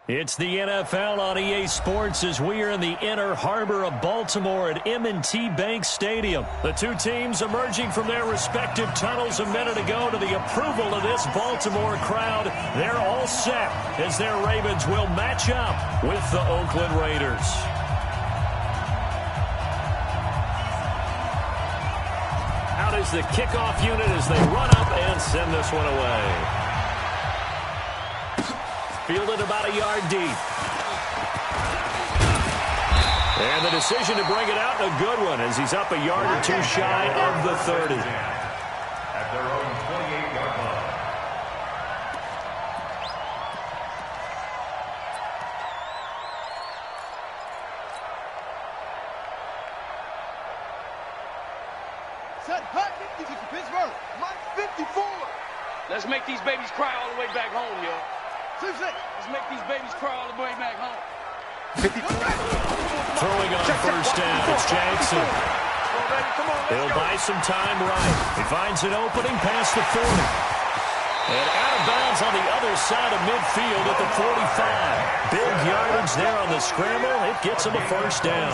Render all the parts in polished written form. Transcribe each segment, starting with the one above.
It's the NFL on EA Sports as we are in the inner harbor of Baltimore at M&T Bank Stadium. The two teams emerging from their respective tunnels a minute ago to the approval of this Baltimore crowd. They're all set as their Ravens will match up with the Oakland Raiders. Out is the kickoff unit as they run up and send this one away. Fielded about a yard deep. And the decision to bring it out, a good one, as he's up a yard or two shy of the 30. At their own 28-yard line. Set hot 50 to Pittsburgh. Mike 54. Let's make these babies cry all the way back home, yo. Let's make these babies cry all the way back home. Throwing on first down, it's Jackson. He'll buy some time right. He finds an opening past the 40. And out of bounds on the other side of midfield at the 45. Big yardage there on the scramble. It gets him a first down.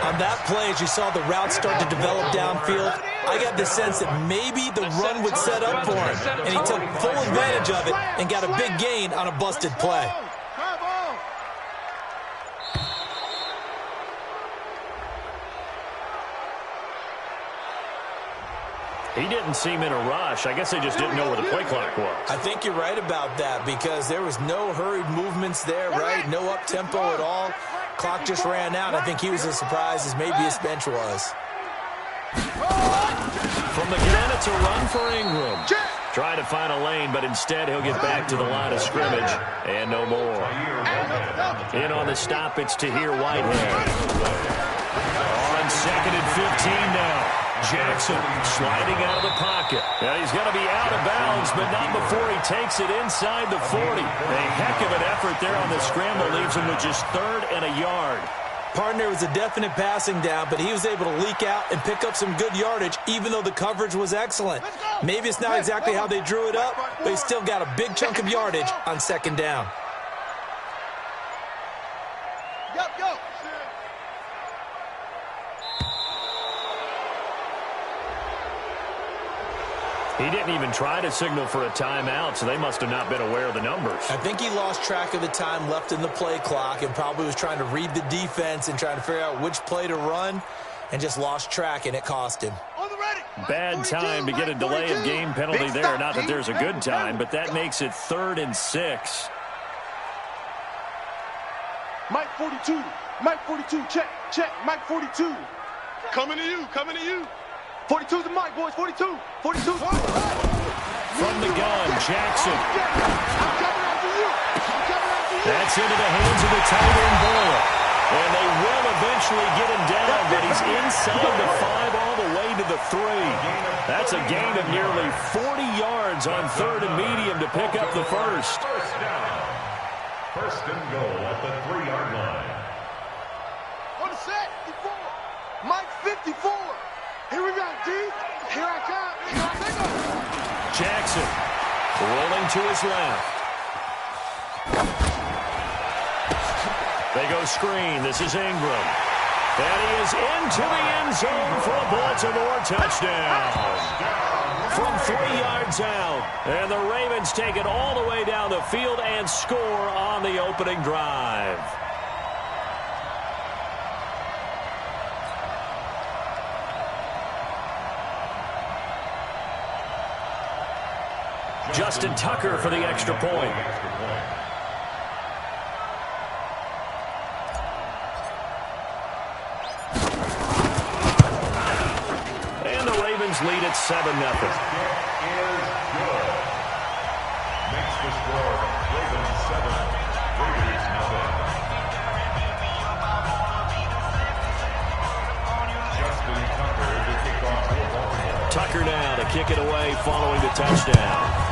On that play, as you saw the route start to develop downfield, I got the sense that maybe the run would set up for him. And he took full advantage of it and got a big gain on a busted play. He didn't seem in a rush. I guess they just didn't know where the play clock was. I think you're right about that because there was no hurried movements there, right? No up-tempo at all. Clock just ran out. I think he was as surprised as maybe his bench was. From the gun, it's a run for Ingram. Try to find a lane, but instead he'll get back to the line of scrimmage and no more. In on the stop, it's Tahir Whitehead. On 2nd and 15 now. Jackson sliding out of the pocket. Now he's going to be out of bounds, but not before he takes it inside the 40. A heck of an effort there on the scramble leaves him with just 3rd and a yard. Partner was a definite passing down, but he was able to leak out and pick up some good yardage, even though the coverage was excellent. Maybe it's not exactly how they drew it up, but he still got a big chunk of yardage on 2nd down. Go. He didn't even try to signal for a timeout, so they must have not been aware of the numbers. I think he lost track of the time left in the play clock and probably was trying to read the defense and trying to figure out which play to run and just lost track, and it cost him. Bad time to get a delay of game penalty there. Not that there's a good time, but that makes it 3rd and 6. Mike 42. Mike 42. Check. Mike 42. Coming to you. 42's the Mike, boys. 42. 42's From the gun, Jackson. That's into the hands of the tight end Boyle. And they will eventually get him down, but he's inside the 5 all the way to the 3. That's a gain of nearly 40 yards on 3rd and medium to pick up the first. First and goal at the 3-yard line. On the set, 54. Mike 54. Here we go, D. Here I come. Jackson rolling to his left. They go screen. This is Ingram. And he is into the end zone for a Baltimore touchdown. From 3 yards out. And the Ravens take it all the way down the field and score on the opening drive. Justin Tucker for the extra point. And the Ravens lead at 7-0. Makes the score Ravens 7, Raiders 0. Justin Tucker to kick off for Baltimore. Tucker now to kick it away following the touchdown.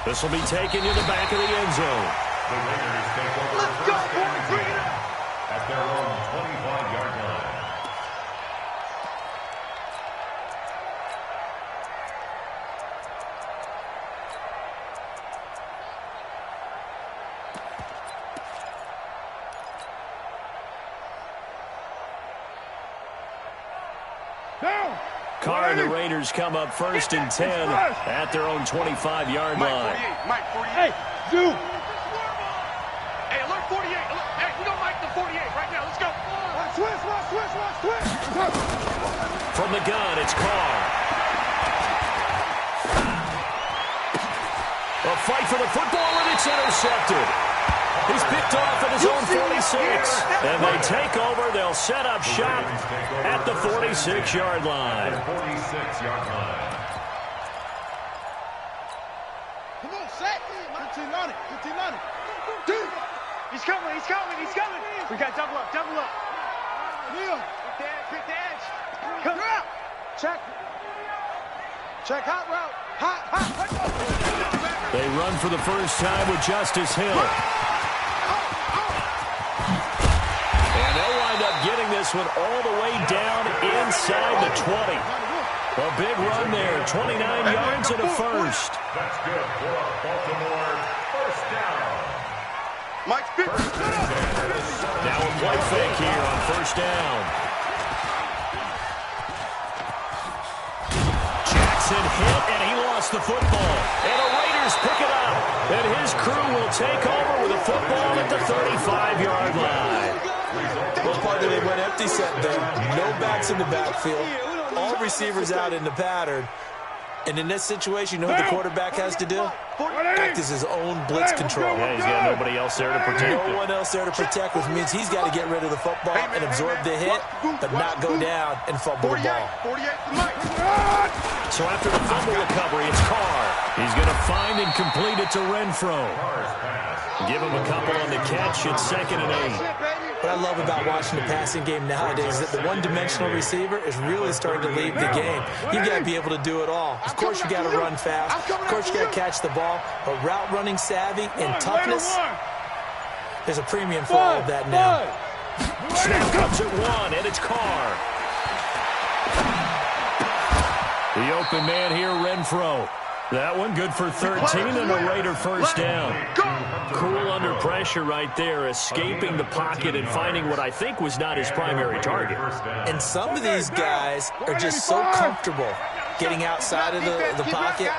This will be taken to the back of the end zone. The Raiders take over. Let's go, boys. Bring it up. At their own 25-yard line. Carr and the Raiders come up 1st and 10 at their own 25-yard line. Mike 48. Hey, Zoo. Hey, alert 48. Alert. Hey, we don't Mike the 48 right now. Let's go. Switch. From the gun, it's Carr. A fight for the football, and it's intercepted. He's picked off at his own 46. And they take over. They'll set up shop at the 46-yard line. 46-yard line. Come on, set. 15 on it. Dude. He's coming. We got double up. Neil. Quick dash. Come out. Check hot route. Hot. They run for the first time with Justice Hill. And they'll wind up getting this one all the way down inside the 20. A big run there, 29 yards and a first. That's good for Baltimore. First down. Mike's big. Now a play fake here on first down. Jackson hit, and he lost the football. And the Raiders pick it up. And his crew will take over with a football at the 35-yard line. Well, partner, they went empty set there. No backs in the backfield. All receivers out in the pattern. And in this situation, you know what the quarterback has to do? Act as his own blitz control. Yeah, he's got nobody else there to protect him. No one else there to protect, which means he's got to get rid of the football and absorb the hit, but not go down and fumble the ball. 48 to Mike. So after the fumble recovery, it's Carr. He's going to find and complete it to Renfro. Give him a couple on the catch. It's 2nd and 8. What I love about watching the passing game nowadays is that the one-dimensional receiver is really starting to leave the game. You've got to be able to do it all. Of course, you got to run fast. Of course, you got to catch the ball. But route running savvy and toughness, there's a premium for all of that now. Snap comes at 1, and it's Carr. The open man here, Renfro. That one good for 13 and a Raider first down. Cool under pressure right there, escaping the pocket and finding what I think was not his primary target. And some of these guys are just so comfortable getting outside of the pocket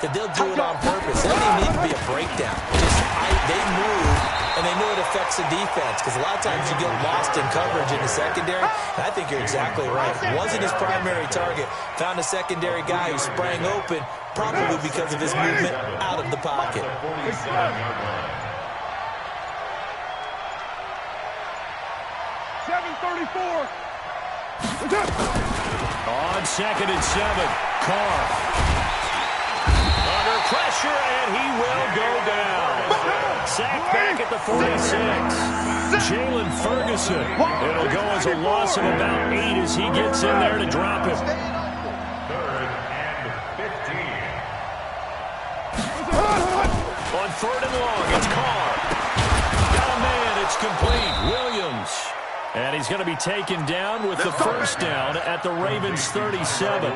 that they'll do it on purpose. It doesn't need to be a breakdown. They move, and they know it affects the defense because a lot of times you get lost in coverage in the secondary. And I think you're exactly right. Wasn't his primary target. Found a secondary guy who sprang open, probably because of his movement out of the pocket. 7:34. On 2nd and 7, Carr. Under pressure, and he will go down. Sacked back at the 46. Jalen Ferguson. It'll go as a loss of about 8 as he gets in there to drop him. 3rd and 15. On 3rd and long, it's Carr. Got a man, it's complete. Williams. And he's going to be taken down with the first down at the Ravens' 37.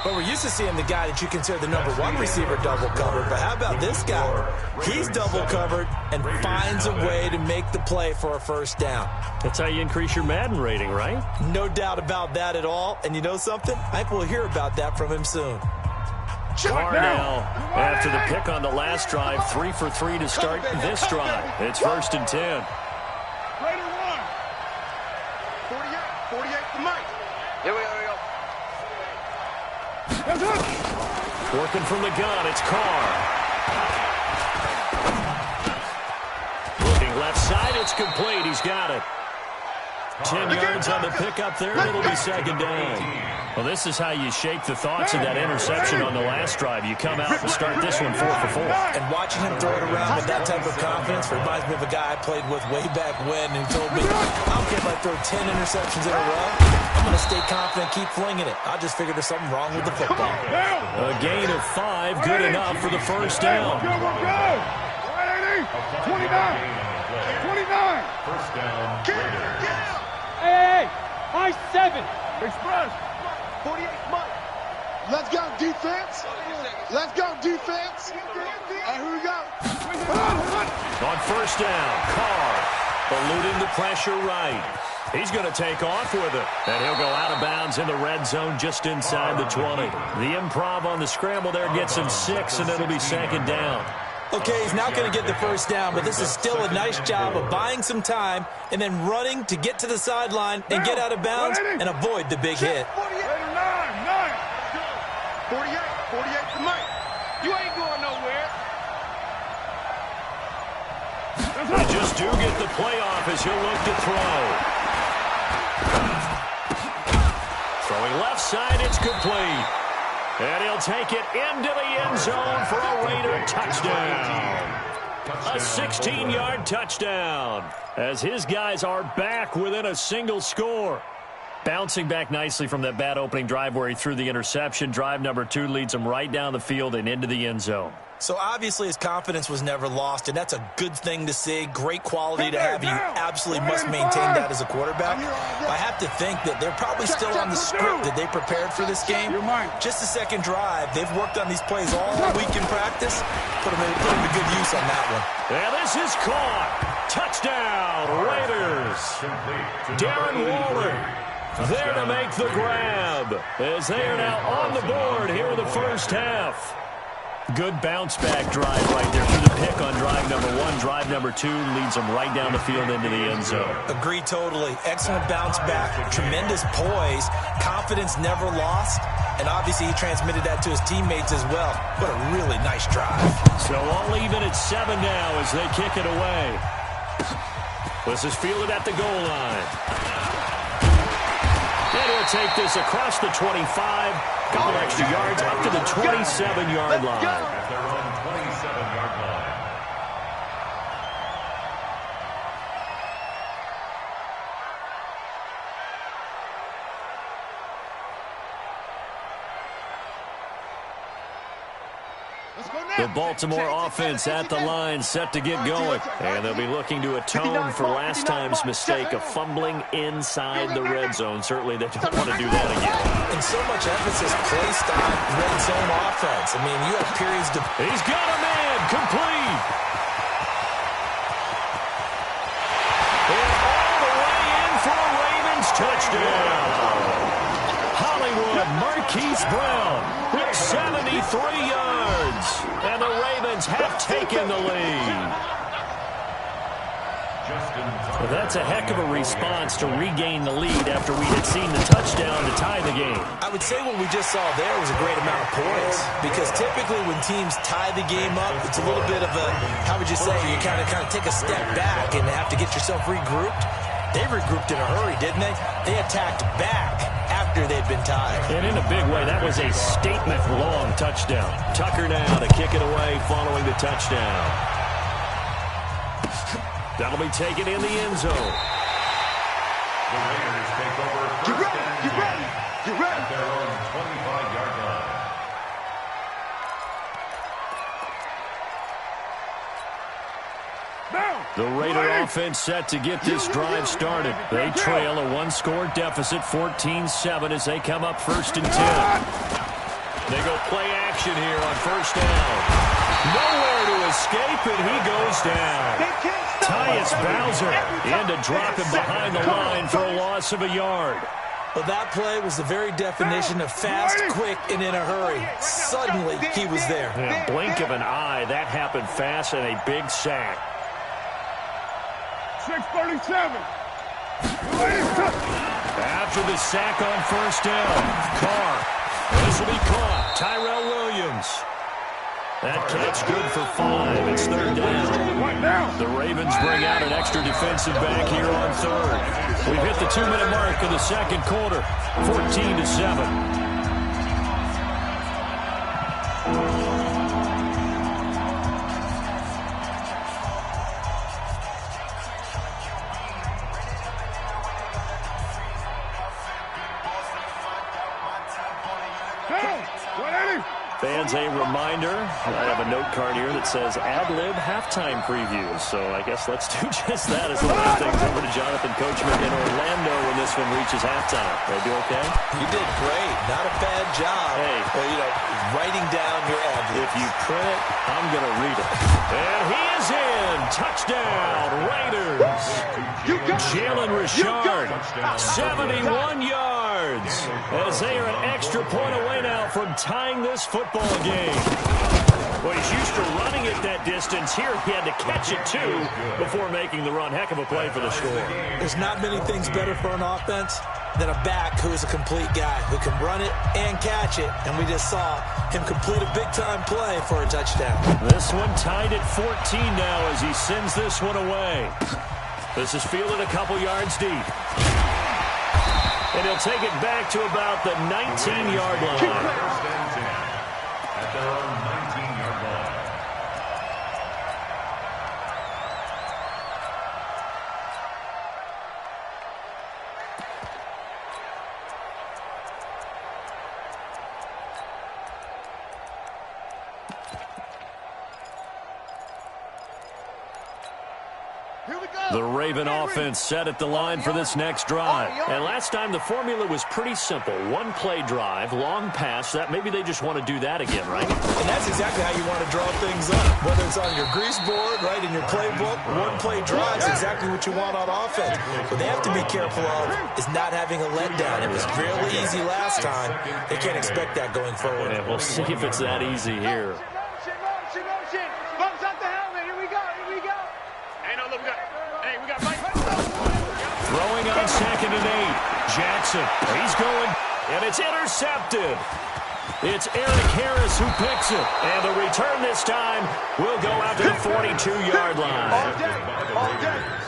But we're used to seeing the guy that you consider the #1 receiver double covered. But how about this guy? He's double covered and finds a way to make the play for a first down. That's how you increase your Madden rating, right? No doubt about that at all. And you know something? I think we'll hear about that from him soon. Carr now, after the pick on the last drive, 3 for 3 to start this drive. It's 1st and 10. 48 to Mike. Here we go. Working from the gun, it's Carr. Looking left side, it's complete. He's got it. 10 yards on the pickup there, and it'll be 2nd down. Well, this is how you shake the thoughts of that interception on the last drive. You come out and start this one 4 for 4. And watching him throw it around with that type of confidence reminds me of a guy I played with way back when who told me, I don't care if I throw 10 interceptions in a row. I'm going to stay confident, keep flinging it. I just figured there's something wrong with the football. A gain of 5, good enough for the first down. 29. 29. First down. Hey, I-7. Express. 48, Mike. Let's go, defense. Let's go, defense. And here we go. On first down, Carr eluding the pressure right. He's going to take off with it. And he'll go out of bounds in the red zone just inside the 20. The improv on the scramble there gets him 6, and it'll be second down. Okay, he's not going to get the first down, but this is still a nice job of buying some time and then running to get to the sideline and get out of bounds and avoid the big hit. 48 to Mike. You ain't going nowhere. They just do get the playoff as he'll look to throw. Throwing left side, it's complete. And he'll take it into the end zone for a Raider touchdown. A 16-yard touchdown as his guys are back within a single score. Bouncing back nicely from that bad opening drive where he threw the interception. Drive number 2 leads him right down the field and into the end zone. So obviously his confidence was never lost, and that's a good thing to see. Great quality to have. You absolutely must maintain that as a quarterback. I have to think that they're probably still on the script that they prepared for this game. Just the second drive. They've worked on these plays all week in practice. Put them to good use on that one. And this is caught. Touchdown, Raiders. Darren Waller there to make the grab as they are now on the board here in the first half. Good bounce-back drive right there through the pick on drive number 1. Drive number 2 leads them right down the field into the end zone. Agreed totally. Excellent bounce-back, tremendous poise, confidence never lost, and obviously he transmitted that to his teammates as well. What a really nice drive. So all even at 7 now as they kick it away. This is fielded at the goal line. And he'll take this across the 25. Couple extra yards up to the 27-yard line. At their own 27-yard line. The Baltimore offense at the line, set to get going. And they'll be looking to atone for last time's mistake of fumbling inside the red zone. Certainly they don't want to do that again. And so much emphasis placed on red zone offense. I mean, you have periods to... He's got a man, complete. And all the way in for a Ravens touchdown. Hollywood Marquise Brown with 73 yards. And the Ravens have taken the lead. Well, that's a heck of a response to regain the lead after we had seen the touchdown to tie the game. I would say what we just saw there was a great amount of poise, because typically when teams tie the game up, it's a little bit of a, how would you say, you kind of take a step back and have to get yourself regrouped. They regrouped in a hurry, didn't they? They attacked back after they'd been tied. And in a big way, that was a statement-long touchdown. Tucker now to kick it away following the touchdown. That'll be taken in the end zone. The Raiders take over first and 10 at their own 25-yard line. The Raider offense set to get this drive started. They trail a one-score deficit, 14-7, as they come up first and 10. They go play action here on first down. Nowhere to escape, and he goes down. Tyus Bowser in to drop him behind the line for a loss of a yard. Well, that play was the very definition of fast, quick, and in a hurry. Suddenly, he was there. In a blink of an eye, that happened fast, and a big sack. 637. After the sack on first down, Carr. This will be caught. Tyrell Williams. That catch good for 5. It's third down. The Ravens bring out an extra defensive back here on third. We've hit the 2-minute mark of the second quarter, 14-7. Fans, a reminder, I have a note card here that says ad-lib halftime previews. So I guess let's do just that as we'll hand things over to Jonathan Coachman in Orlando when this one reaches halftime. Did I do okay? You did great. Not a bad job. Hey. Writing down your ad-libs. If you print it, I'm going to read it. And he is in. Touchdown, Raiders. Jalen Richard, 71 yards, as they are an extra point away now from tying this football game. Well, he's used to running it that distance. Here he had to catch it, too, before making the run. Heck of a play for the score. There's not many things better for an offense than a back who is a complete guy, who can run it and catch it. And we just saw him complete a big-time play for a touchdown. This one tied at 14 now as he sends this one away. This is fielded a couple yards deep. And he'll take it back to about the 19-yard line. At their own 19-yard line. The Raven offense set at the line for this next drive. And last time the formula was pretty simple. One-play drive, long pass. That maybe they just want to do that again, right? And that's exactly how you want to draw things up. Whether it's on your grease board, right, in your playbook, one-play drive is exactly what you want on offense. What they have to be careful of is not having a letdown. It was really easy last time. They can't expect that going forward. Yeah, we'll see if it's that easy here. Throwing on 2nd and 8. Jackson, he's going, and it's intercepted. It's Eric Harris who picks it. And the return this time will go out to the 42-yard line.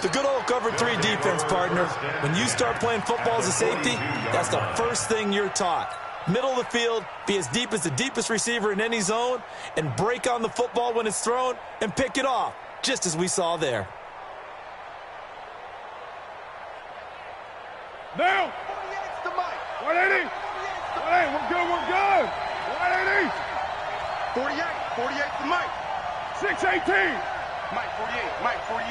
The good old cover 3 defense, partner. When you start playing football as a safety, that's the first thing you're taught. Middle of the field, be as deep as the deepest receiver in any zone, and break on the football when it's thrown and pick it off, just as we saw there. Now! 180! 180, we're good, we're good! 180! 48 to Mike. 618! Mike 48.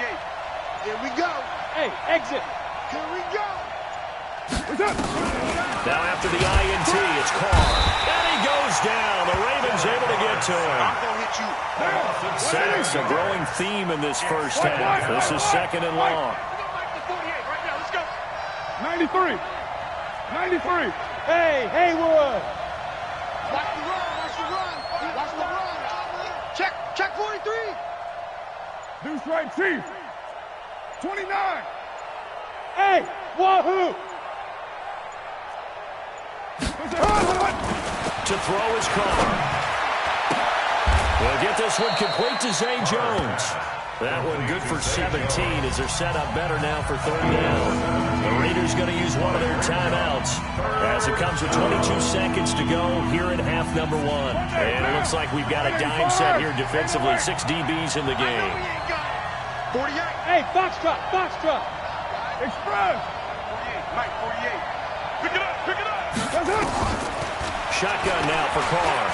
Here we go. Hey, exit! Here we go. What's up? Now after the INT, it's Carr. And he goes down. The Ravens able to get to him. I'm going to hit you. Sacks, a growing theme in this first half. This is 2nd and long. 93! 93! Hey, Haywood! Watch the run. Watch the run. Check 43. Deuce right, Chief. 29. Hey, wahoo! To throw his Carr. We'll get this one complete to Zay Jones. That one good for 17 as they're set up better now for 3rd down. The Raiders going to use one of their timeouts as it comes with 22 seconds to go here in half number 1. And it looks like we've got a dime set here defensively. 6 DBs in the game. 48. Hey, box drop. Express. 48. Mike 48. Pick it up. Shotgun now for Carr.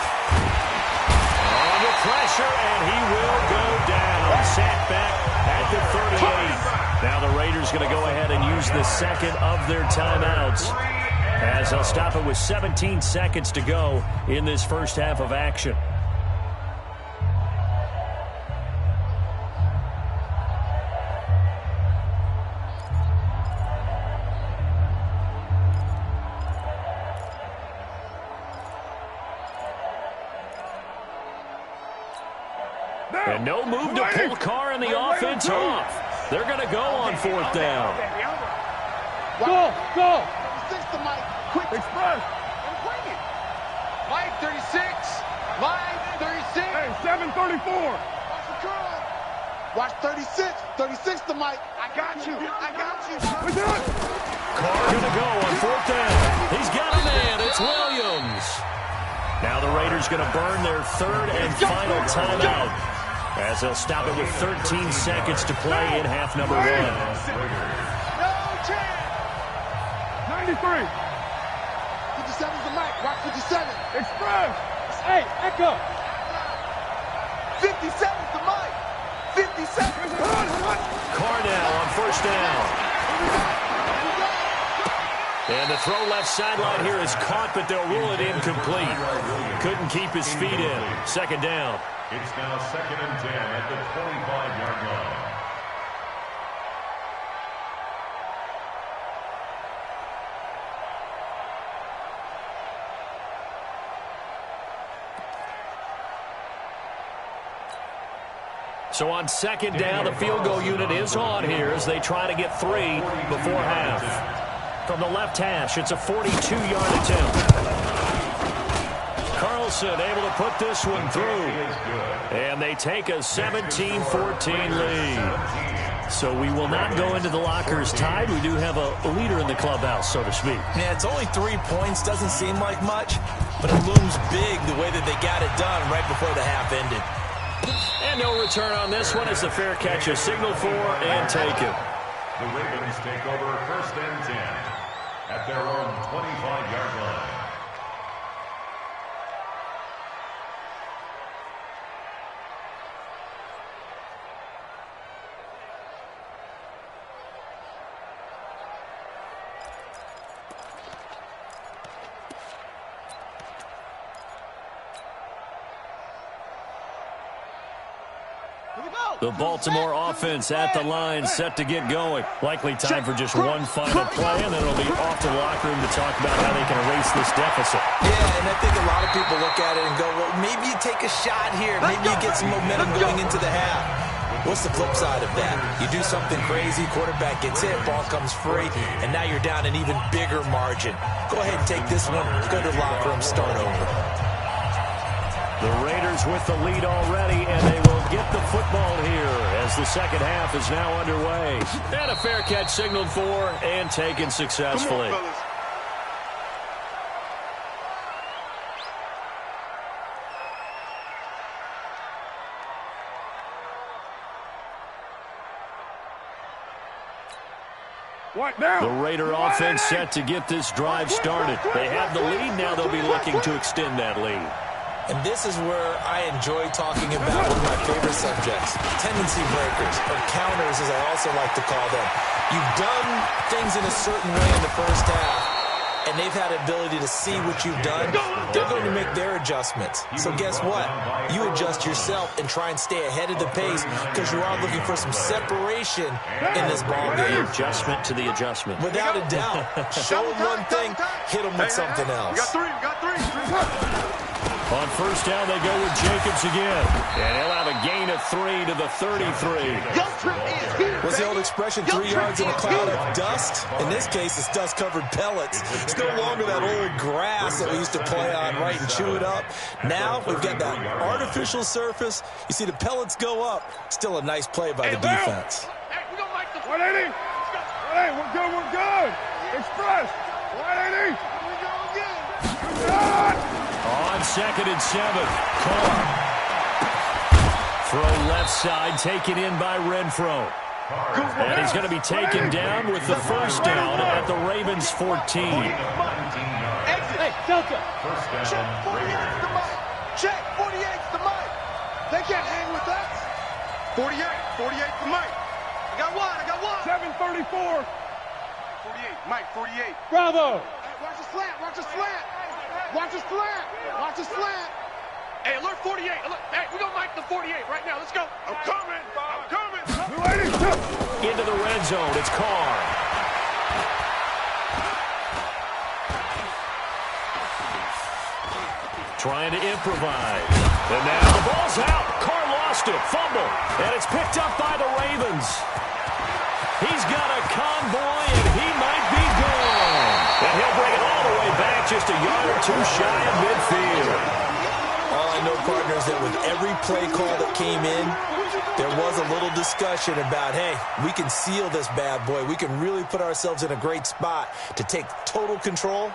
Under pressure, and he will go down. Sat back at the 38. Now the Raiders going to go ahead and use the second of their timeouts as they'll stop it with 17 seconds to go in this first half of action. And no move to pull Carr and the offense off. They're going to go on 4th down. Go! 36 to Mike. Quick. Express. And bring it. Mike 36. Mike 36. Hey, 734. Watch the curl. Watch 36. 36 to Mike. I got you. What's up? Carr going to go on 4th down. He's got a man. It's Williams. Now the Raiders going to burn their 3rd and final timeout as they'll stop it with 13 seconds to play in half number 1. No chance. 93. 57's the Mike. Watch 57. Express. Hey, echo. 57's the Mike. 57. Carr now on 1st down. And the throw left sideline here is caught, but they'll rule it incomplete. Couldn't keep his feet in. 2nd down. It's now 2nd and 10 at the 25-yard line. So on second down, the field goal unit is on here as they try to get 3 before half. From the left hash, it's a 42-yard attempt. Carlson able to put this one through. And they take a 17-14 lead. So we will not go into the lockers tied. We do have a leader in the clubhouse, so to speak. Yeah, it's only 3 points. Doesn't seem like much, but it looms big the way that they got it done right before the half ended. And no return on this one as the fair catch is signaled for and taken. The Ravens take over 1st and 10 at their own 25-yard line. The Baltimore offense at the line, set to get going. Likely time for just one final play, and then it'll be off to the locker room to talk about how they can erase this deficit. Yeah, and I think a lot of people look at it and go, well, maybe you take a shot here. Maybe you get some momentum going into the half. What's the flip side of that? You do something crazy, quarterback gets hit, ball comes free, and now you're down an even bigger margin. Go ahead and take this one, go to the locker room, start over. The Raiders with the lead already, and they will get the football here as the second half is now underway. And a fair catch signaled for and taken successfully. Come on, fellas. The Raider offense set to get this drive started. They have the lead, now they'll be looking to extend that lead. And this is where I enjoy talking about one of my favorite subjects, tendency breakers, or counters as I also like to call them. You've done things in a certain way in the first half, and they've had the ability to see what you've done. They're going to make their adjustments. So guess what? You adjust yourself and try and stay ahead of the pace because you are looking for some separation in this ball game. Adjustment to the adjustment. Without a doubt. Show them one thing, hit them with something else. We got three. On first down, they go with Jacobs again. And he'll have a gain of 3 to the 33. What's the old expression, 3 yards in a cloud of dust? In this case, it's dust-covered pellets. It's no longer that old grass that we used to play on, right, and chew it up. Now, we've got that artificial surface. You see the pellets go up. Still a nice play by the defense. Hey, we gonna make the 180. Hey, we're good. Express. 180. we go again. Good shot. On 2nd and 7, Carr. Throw left side, taken in by Renfro. And he's going to be taken down with the first down at the Ravens 14. Hey, Delta. Check 48's the mic. Check 48's the mic. They can't hang with us. 48's the mic. I got one. 734. 48, Mike, 48. Bravo. Hey, watch the slant. Watch the slant. Hey, alert 48. Hey, we're going to mic the 48 right now. Let's go. I'm coming. Into the red zone, it's Carr. Trying to improvise. And now the ball's out. Carr lost it. Fumble. And it's picked up by the Ravens. He's got a convoy, and he might be gone. And he'll bring it all the way back just a yard or two shy of midfield. All I know, partners, that with every play call that came in, there was a little discussion about, hey, we can seal this bad boy. We can really put ourselves in a great spot to take total control,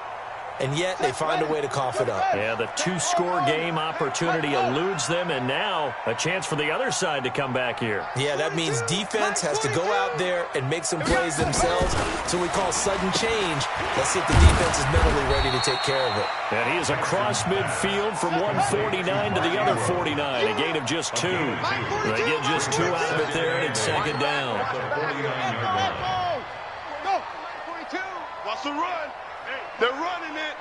and yet they find a way to cough it up. Yeah, the 2-score game opportunity eludes them, and now a chance for the other side to come back here. Yeah, that means defense has to go out there and make some plays themselves. So we call sudden change. Let's see if the defense is mentally ready to take care of it. And he is across midfield from 149 to the other 49, a gain of just 2. They get just 2 out of it there, and it's second down. Go. 42. Watch the run. They're running it.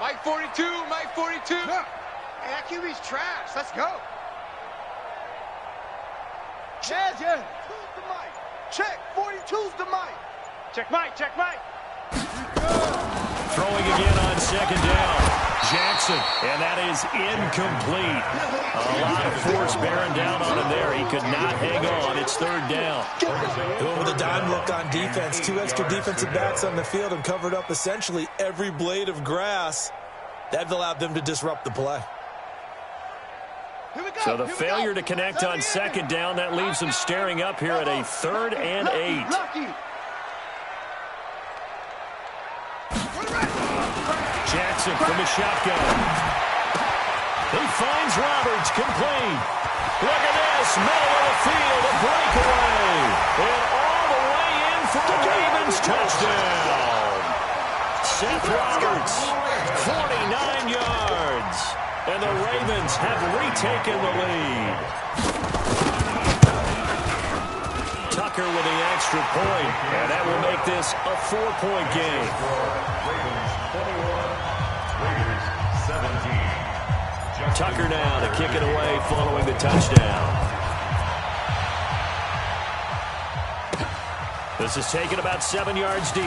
Mike 42. Hey, that QB's trash. Let's go. Yeah. 42's the mic. Check. 42's the mic. Check Mike. Throwing again on second down. Jackson, and that is incomplete. A lot of force bearing down on him there. He could not hang on. It's third down. Going with a dime look on defense. 2 extra defensive backs on the field and covered up essentially every blade of grass. That allowed them to disrupt the play. So the failure to connect on second down, that leaves them staring up here at a 3rd and 8. Jackson from the shotgun. He finds Roberts, complete. Look at this, middle of the field, a breakaway. And all the way in for a Ravens touchdown. Seth Roberts, 49 yards. And the Ravens have retaken the lead. Tucker with the extra point, and that will make this a 4-point game. Ravens 21, Raiders 17. Tucker now to kick it away following the touchdown. This is taken about 7 yards deep.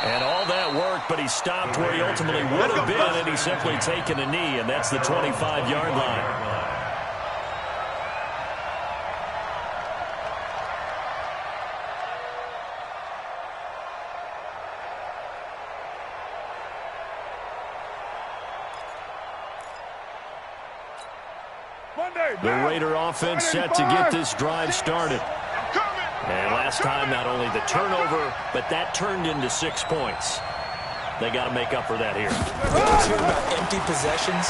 And all that worked, but he stopped where he ultimately would have been, and he's simply taken a knee, and that's the 25-yard line. The Raider offense set to get this drive started. And last time, not only the turnover, but that turned into 6 points. They got to make up for that here. Let's hear about empty possessions.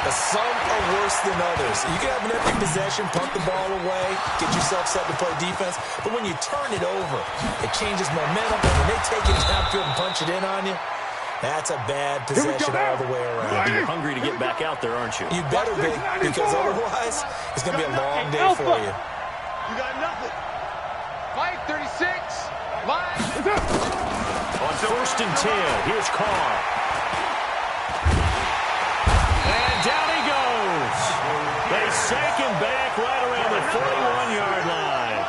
But some are worse than others. You can have an empty possession, punt the ball away, get yourself set to play defense. But when you turn it over, it changes momentum. And when they take it downfield and punch it in on you, that's a bad possession all the way around. You're hungry to get back out there, aren't you? You better be, because otherwise, it's going to be a long day for you. You got nothing. Mike, 36. Mike. On 1st and 10, here's Carr. And down he goes. They sack him back right around the 41-yard line.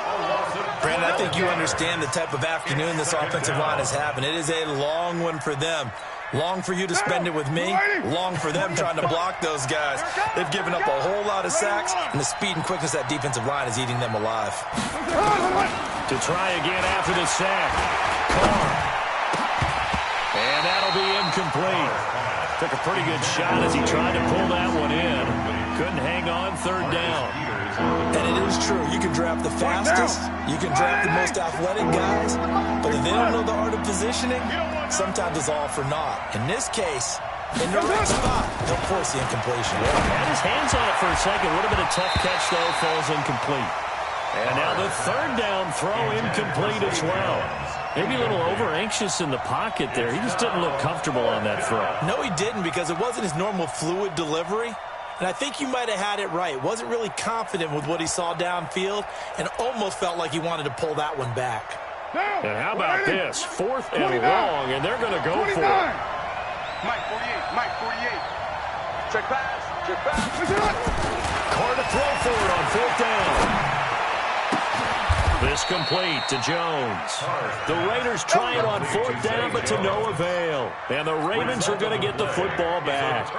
Brandon, I think you understand the type of afternoon this offensive line is having. It is a long one for them. Long for you to spend it with me. Long for them trying to block those guys. They've given up a whole lot of sacks, and the speed and quickness of that defensive line is eating them alive. To try again after the sack. Carr. And that'll be incomplete. Took a pretty good shot as he tried to pull that one in. Couldn't hang on, 3rd down. And it is true. You can draft the fastest. You can draft the most athletic guys. But if they don't know the art of positioning, sometimes it's all for naught. In this case, in the right spot, they'll force the incompletion. Had his hands on it for a second. Would have been a tough catch, though. Falls incomplete. And now the 3rd down throw incomplete as well. Maybe a little over-anxious in the pocket there. He just didn't look comfortable on that throw. No, he didn't, because it wasn't his normal fluid delivery. And I think you might have had it right. Wasn't really confident with what he saw downfield and almost felt like he wanted to pull that one back. And how about this? 4th and long, and they're going to go for it. Mike 48. Mike 48. Check pass. Check pass. Carr to throw for it on 4th down. This complete to Jones. The Raiders try it on 4th down, but to no avail. And the Ravens are going to get the football back.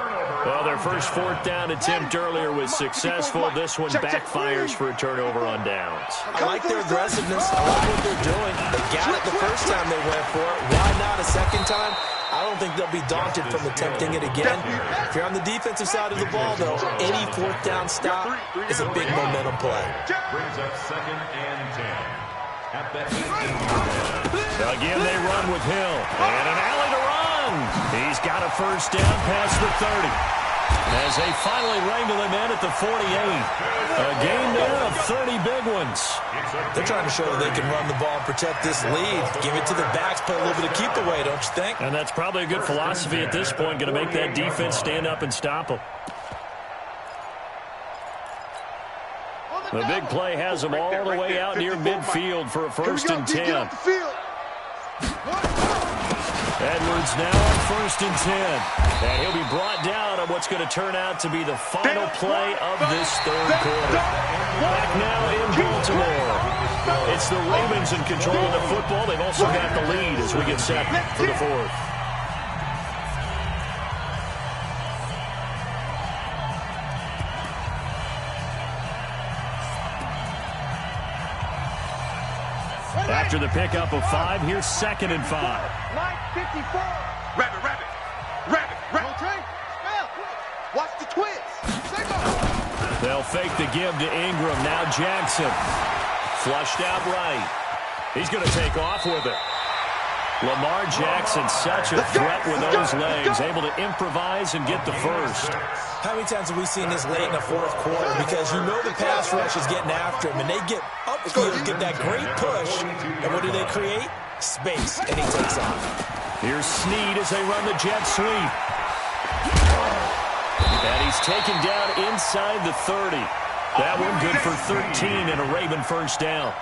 Well, their first 4th down attempt earlier was successful. This one backfires for a turnover on downs. I like their aggressiveness. I like what they're doing. They got it the first time they went for it. Why not a second time? I don't think they'll be daunted from attempting it again. If you're on the defensive side of the ball, though, any 4th down stop is a big momentum play. Brings up 2nd and 10. At the 18. Again, they run with Hill. And an alley to run. He's got a first down past the 30. As they finally wrangle him in at the 48. A game there of 30 big ones. They're trying to show that they can run the ball and protect this lead. Give it to the backs, play a little bit of keep away, don't you think? And that's probably a good philosophy at this point. Going to make that defense stand up and stop them. The big play has them all the way out near midfield for a 1st and 10. Edwards now on 1st and 10. And he'll be brought down on what's going to turn out to be the final play of this 3rd quarter. Back now in Baltimore. It's the Ravens in control of the football. They've also got the lead as we get set for the 4th. After the pickup of 5, here's 2nd and 5. Mike 54. Rabbit. Watch the twist. They'll fake the give to Ingram. Now Jackson. Flushed out right. He's going to take off with it. Lamar Jackson, such a threat with those legs, able to improvise and get the first. How many times have we seen this late in the fourth quarter? Because you know the pass rush is getting after him, and they get upfield, get that great push, and what do they create? Space, and he takes off. Here's Snead as they run the jet sweep. And he's taken down inside the 30. That one good for 13 and a Raven first down.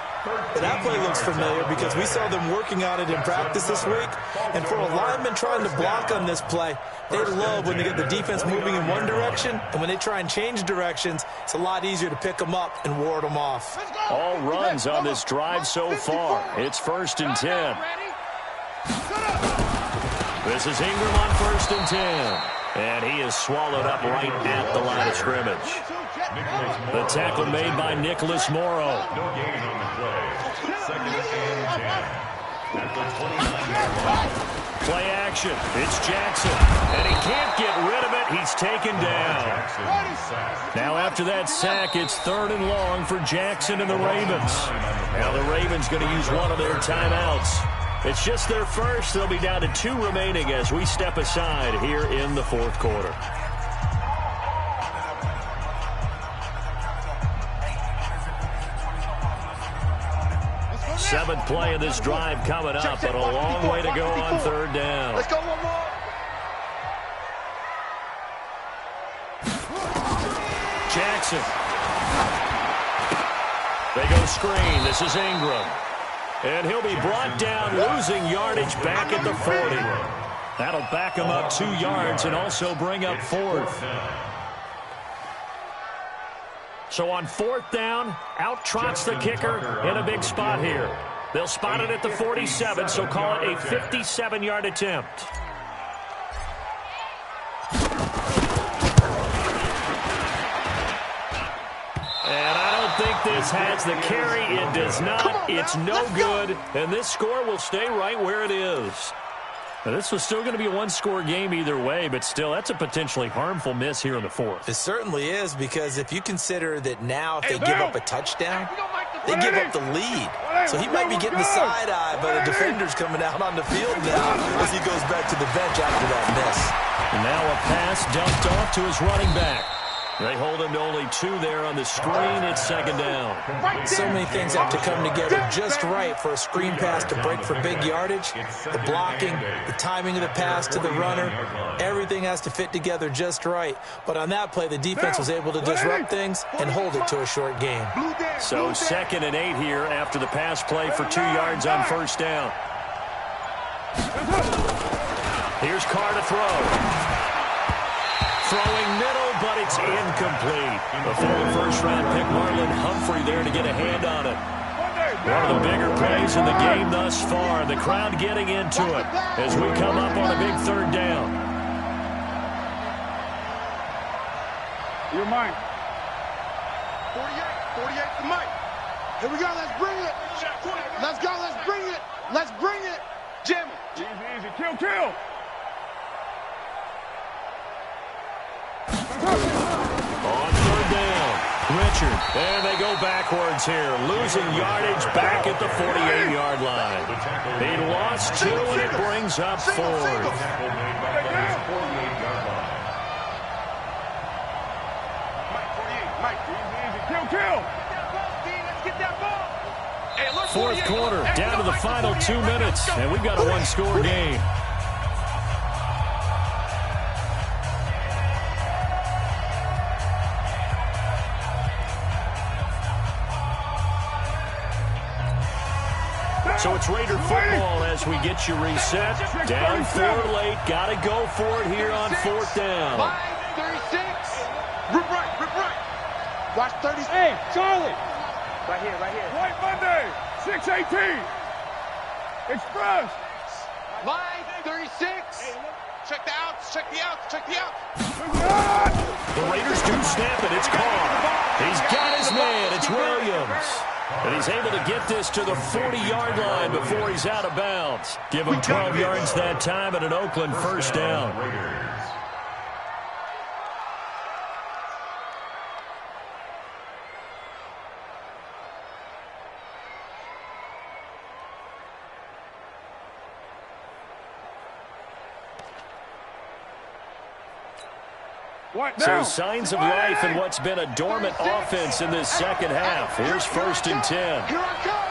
That play looks familiar because we saw them working on it in practice this week. And for a lineman trying to block on this play, they love when they get the defense moving in one direction. And when they try and change directions, it's a lot easier to pick them up and ward them off. All runs on this drive so far. It's 1st and 10. This is Ingram on 1st and 10. And he is swallowed up right at the line of scrimmage. The tackle made by Nicholas Morrow. No gain on the play. 2nd and 10. At the 29-yard line. Play action. It's Jackson. And he can't get rid of it. He's taken down. Now after that sack, it's 3rd and long for Jackson and the Ravens. Now the Ravens going to use one of their timeouts. It's just their first. They'll be down to 2 remaining as we step aside here in the fourth quarter. Seventh play of this drive coming up, but a long way to go on 3rd down. Let's go one more. Jackson. They go screen. This is Ingram. And he'll be brought down, losing yardage back at the 40. That'll back him up 2 yards and also bring up 4th. So on 4th down, out trots the kicker in a big spot here. They'll spot it at the 47, so call it a 57-yard attempt. And I don't think this has the carry. It does not. It's no good. And this score will stay right where it is. Now, this was still going to be a one-score game either way, but still, that's a potentially harmful miss here in the 4th. It certainly is, because if you consider that now if they give up a touchdown, they give up the lead. So he might be getting the side eye, but the defender's coming out on the field now as he goes back to the bench after that miss. And now a pass dumped off to his running back. They hold him to only 2 there on the screen. It's 2nd down. So many things have to come together just right for a screen pass to break for big yardage. The blocking, the timing of the pass to the runner, everything has to fit together just right. But on that play, the defense was able to disrupt things and hold it to a short game. So 2nd and 8 here after the pass play for 2 yards on 1st down. Here's Carr to throw. Throwing middle, but it's incomplete. The former first-round pick, Marlon Humphrey, there to get a hand on it. One of the bigger plays in the game thus far. The crowd getting into it as we come up on a big 3rd down. You're mine. 48 to Mike. Here we go. Let's bring it. Let's go. Let's bring it. Let's bring it. Jim. Easy. Kill. On 3rd down, Richard. And they go backwards here, losing yardage back at the 48-yard line. He lost 2, and it brings up 4th. Mike, easy. Kill. Let's get that ball. Hey, look, 4th quarter, down to the final 2 minutes, and we've got a one-score game. So it's Raider football as we get you reset. Down 4 late. Got to go for it here on 4th down. 36. Rip right. Watch 30. Hey, Charlie. Right here. White Monday, 6:18. Express. Line 36. Check the outs. The Raiders do snap it. It's Carr. He's got his man. It's Williams. And he's able to get this to the 40-yard line before he's out of bounds. Give him 12 yards that time and an Oakland first down. So signs of life in what's been a dormant offense in this second half. Here's 1st and 10. Here I come.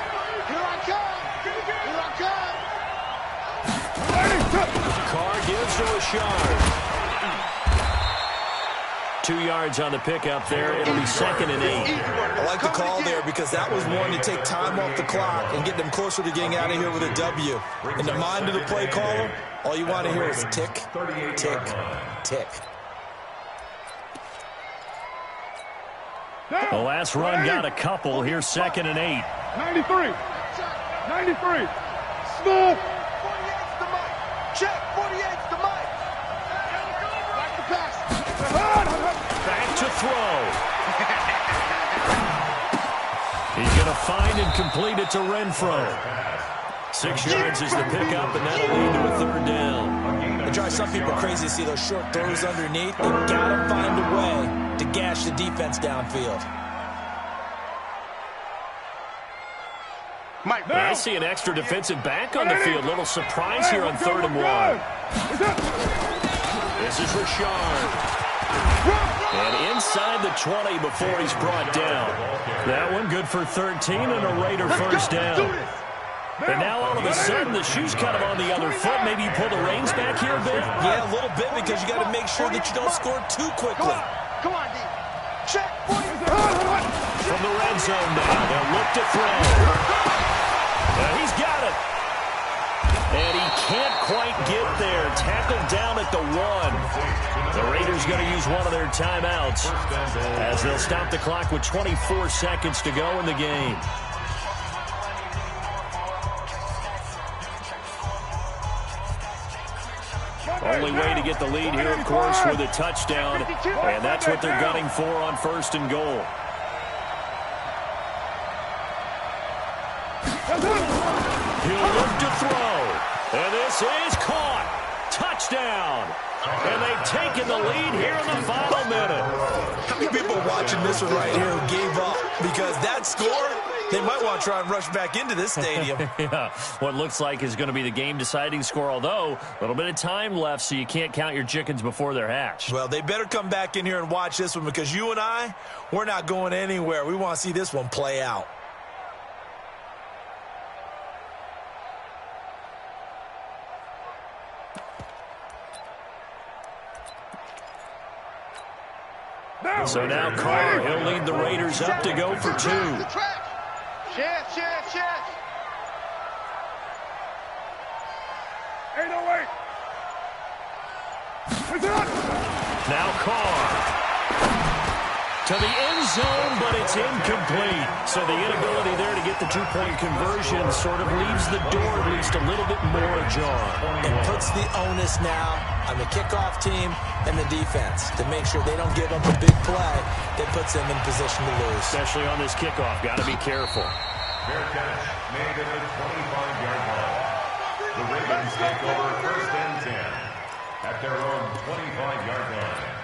Here I come. Here I come. Carr gives to Rashard. 2 yards on the pickup there. It'll be 2nd and 8. I like the call there because that was one to take time off the clock and get them closer to getting out of here with a W. In the mind of the play caller, all you want to hear is tick, tick, tick. The last run got a couple. Here's 2nd and 8. 93. 93. Small. 48's the mic. Check. 48's the mic. Like the pass. Back to throw. He's going to find and complete it to Renfro. 6 yards is the pickup, and that'll lead to a 3rd down. It drives some people crazy to see those short throws underneath. They got to find a way to gash the defense downfield. I see an extra defensive back on the field. Little surprise here on 3rd and 1. This is Rashard. And inside the 20 before he's brought down. That one good for 13 and a Raider first down. And now all of a sudden the shoe's kind of on the other foot. Maybe you pull the reins back here a bit? Yeah, a little bit because you got to make sure that you don't score too quickly. Come on, D. Check. From the red zone now, they'll look to throw. He's got it. And he can't quite get there. Tackled down at the 1. The Raiders going to use one of their timeouts as they'll stop the clock with 24 seconds to go in the game. Only way to get the lead here, of course, with a touchdown. And that's what they're gunning for on 1st and goal. He'll look to throw. And this is caught. Touchdown. And they've taken the lead here in the final minute. How many people watching this one right here who gave up? Because that score, they might want to try and rush back into this stadium. Yeah, what looks like is going to be the game-deciding score, although a little bit of time left, so you can't count your chickens before they're hatched. Well, they better come back in here and watch this one because you and I, we're not going anywhere. We want to see this one play out. So now Carr, he'll lead the Raiders up to go for 2. Chance. 808. Now Carr. To the end zone, but it's incomplete. So the inability there to get the 2-point conversion sort of leaves the door at least a little bit more ajar. It puts the onus now on the kickoff team and the defense to make sure they don't give up a big play that puts them in position to lose. Especially on this kickoff. Got to be careful. Fair catch made at the 25-yard line. The Ravens take over 1st and 10 at their own 25-yard line.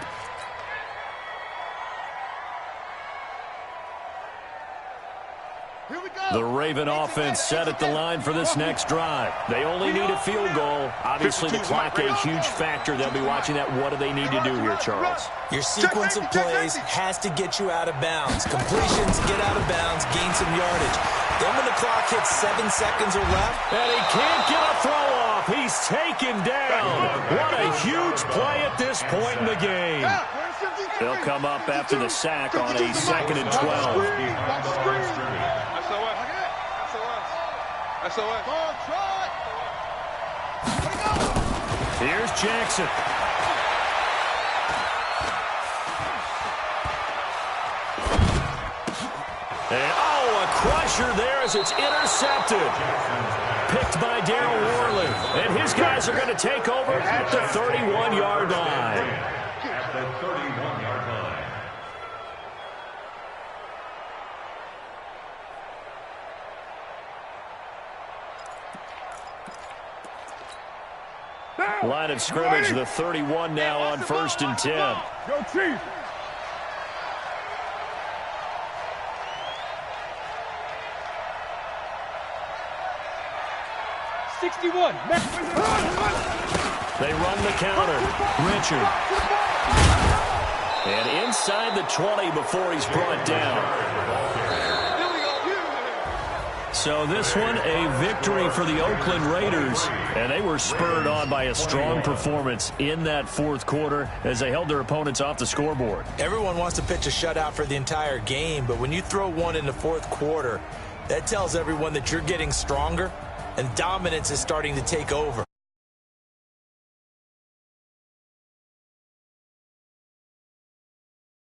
The Raven offense set at the line for this next drive. They only need a field goal. Obviously, the clock a huge factor. They'll be watching that. What do they need to do here, Charles? Your sequence of plays has to get you out of bounds. Completions, get out of bounds, gain some yardage. Then when the clock hits 7 seconds or left, and he can't get a throw off. He's taken down. What a huge play at this point in the game. They'll come up after the sack on a 2nd and 12. Here's Jackson. And, a crusher there as it's intercepted. Picked by Darryl Worley. And his guys are going to take over at the 31-yard line. At the 31-yard line. Line of scrimmage, the 31 now on 1st and 10. Go Chief. They run the counter. Richard. And inside the 20 before he's brought down. So this one, a victory for the Oakland Raiders. And they were spurred on by a strong performance in that fourth quarter as they held their opponents off the scoreboard. Everyone wants to pitch a shutout for the entire game, but when you throw one in the fourth quarter, that tells everyone that you're getting stronger and dominance is starting to take over.